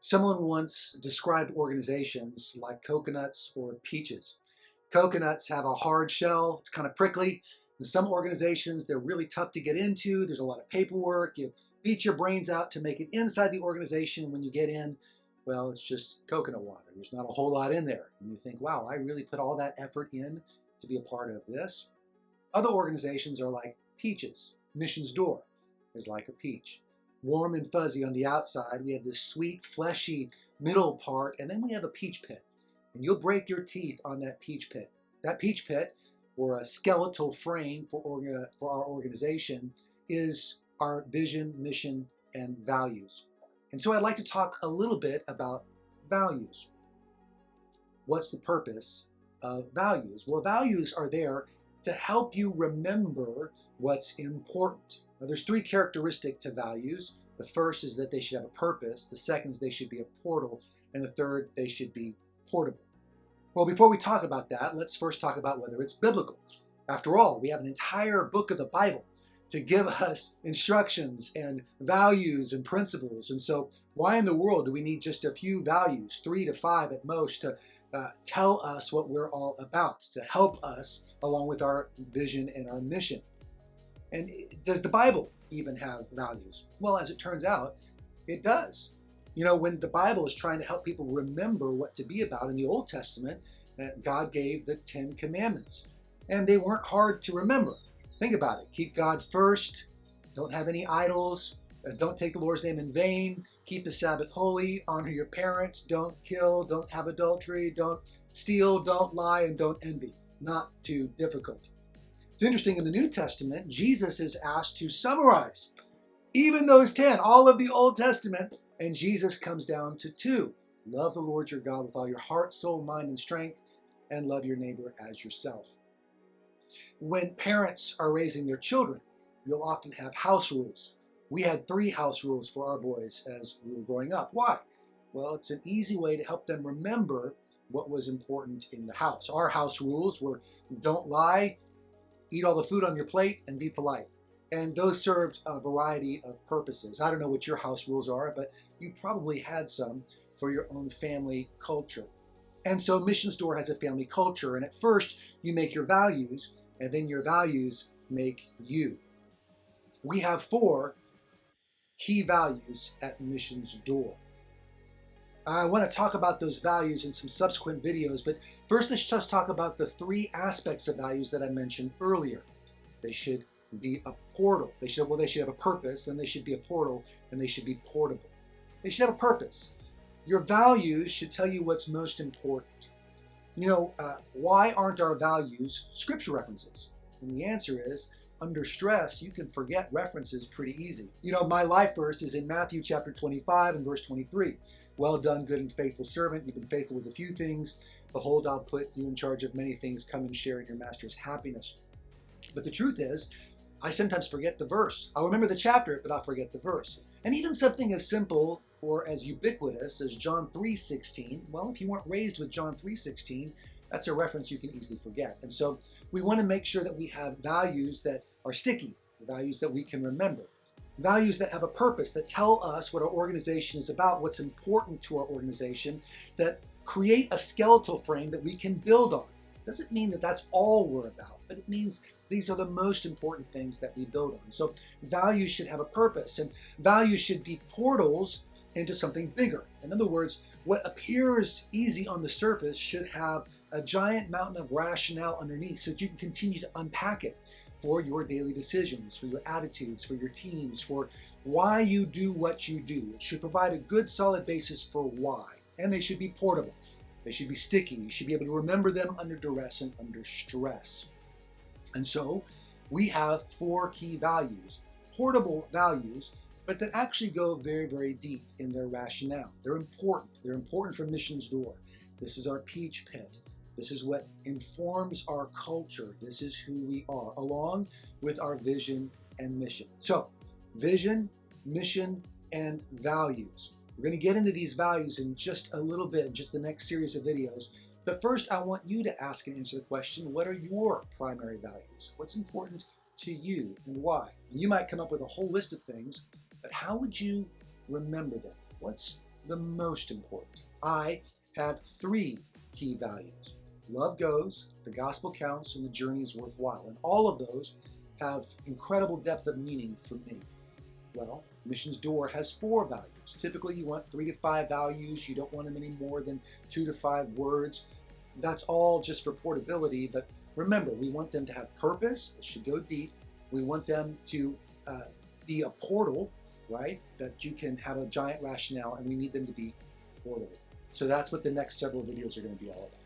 Someone once described organizations like coconuts or peaches. Coconuts have a hard shell, it's kind of prickly. In some organizations, they're really tough to get into. There's a lot of paperwork. You beat your brains out to make it inside the organization. When you get in, well, it's just coconut water. There's not a whole lot in there. And you think, wow, I really put all that effort in to be a part of this. Other organizations are like peaches. Missions Door is like a peach. Warm and fuzzy on the outside. We have this sweet, fleshy middle part, and then we have a peach pit. And you'll break your teeth on that peach pit. That peach pit, or a skeletal frame for our organization, is our vision, mission, and values. And so I'd like to talk a little bit about values. What's the purpose of values? Well, values are there to help you remember what's important. Now, there's three characteristics to values. The first is that they should have a purpose. The second is they should be a portal. And the third, they should be portable. Well, before we talk about that, let's first talk about whether it's biblical. After all, we have an entire book of the Bible to give us instructions and values and principles. And so why in the world do we need just a few values, 3 to 5 at most, to tell us what we're all about, to help us along with our vision and our mission? And does the Bible even have values? Well, as it turns out, it does. You know, when the Bible is trying to help people remember what to be about in the Old Testament, God gave the 10 Commandments. And they weren't hard to remember. Think about it. Keep God first. Don't have any idols. Don't take the Lord's name in vain. Keep the Sabbath holy. Honor your parents. Don't kill. Don't have adultery. Don't steal. Don't lie. And don't envy. Not too difficult. It's interesting, in the New Testament, Jesus is asked to summarize even those 10, all of the Old Testament, and Jesus comes down to 2. Love the Lord your God with all your heart, soul, mind, and strength, and love your neighbor as yourself. When parents are raising their children, you'll often have house rules. We had 3 house rules for our boys as we were growing up. Why? Well, it's an easy way to help them remember what was important in the house. Our house rules were don't lie, eat all the food on your plate, and be polite. And those served a variety of purposes. I don't know what your house rules are, but you probably had some for your own family culture. And so Missions Door has a family culture. And at first, you make your values, and then your values make you. We have 4 key values at Missions Door. I want to talk about those values in some subsequent videos, but first let's just talk about the 3 aspects of values that I mentioned earlier. They should be a portal. They should have a purpose, then they should be a portal, and they should be portable. They should have a purpose. Your values should tell you what's most important. You know, why aren't our values scripture references? And the answer is, under stress, you can forget references pretty easy. You know, my life verse is in Matthew chapter 25 and verse 23. Well done, good and faithful servant. You've been faithful with a few things. Behold, I'll put you in charge of many things. Come and share in your master's happiness. But the truth is, I sometimes forget the verse. I'll remember the chapter, but I'll forget the verse. And even something as simple or as ubiquitous as John 3:16, well, if you weren't raised with John 3:16, that's a reference you can easily forget. And so we want to make sure that we have values that are sticky, values that we can remember. Values that have a purpose, that tell us what our organization is about, what's important to our organization, that create a skeletal frame that we can build on. Doesn't mean that that's all we're about, but it means these are the most important things that we build on. So values should have a purpose, and values should be portals into something bigger. In other words, what appears easy on the surface should have a giant mountain of rationale underneath so that you can continue to unpack it for your daily decisions, for your attitudes, for your teams, for why you do what you do. It should provide a good solid basis for why. And they should be portable. They should be sticky. You should be able to remember them under duress and under stress. And so we have 4 key values, portable values, but that actually go very, very deep in their rationale. They're important. They're important for Missions Door. This is our peach pit. This is what informs our culture. This is who we are, along with our vision and mission. So, vision, mission, and values. We're going to get into these values in just a little bit, just the next series of videos. But first, I want you to ask and answer the question, what are your primary values? What's important to you and why? And you might come up with a whole list of things, but how would you remember them? What's the most important. I have 3 key values. Love goes, the gospel counts, and the journey is worthwhile. And all of those have incredible depth of meaning for me. Well, Missions Door has 4 values. Typically, you want 3 to 5 values. You don't want them any more than 2 to 5 words. That's all just for portability, but remember, we want them to have purpose. That should go deep. We want them to be a portal, right? That you can have a giant rationale, and we need them to be portable. So that's what the next several videos are going to be all about.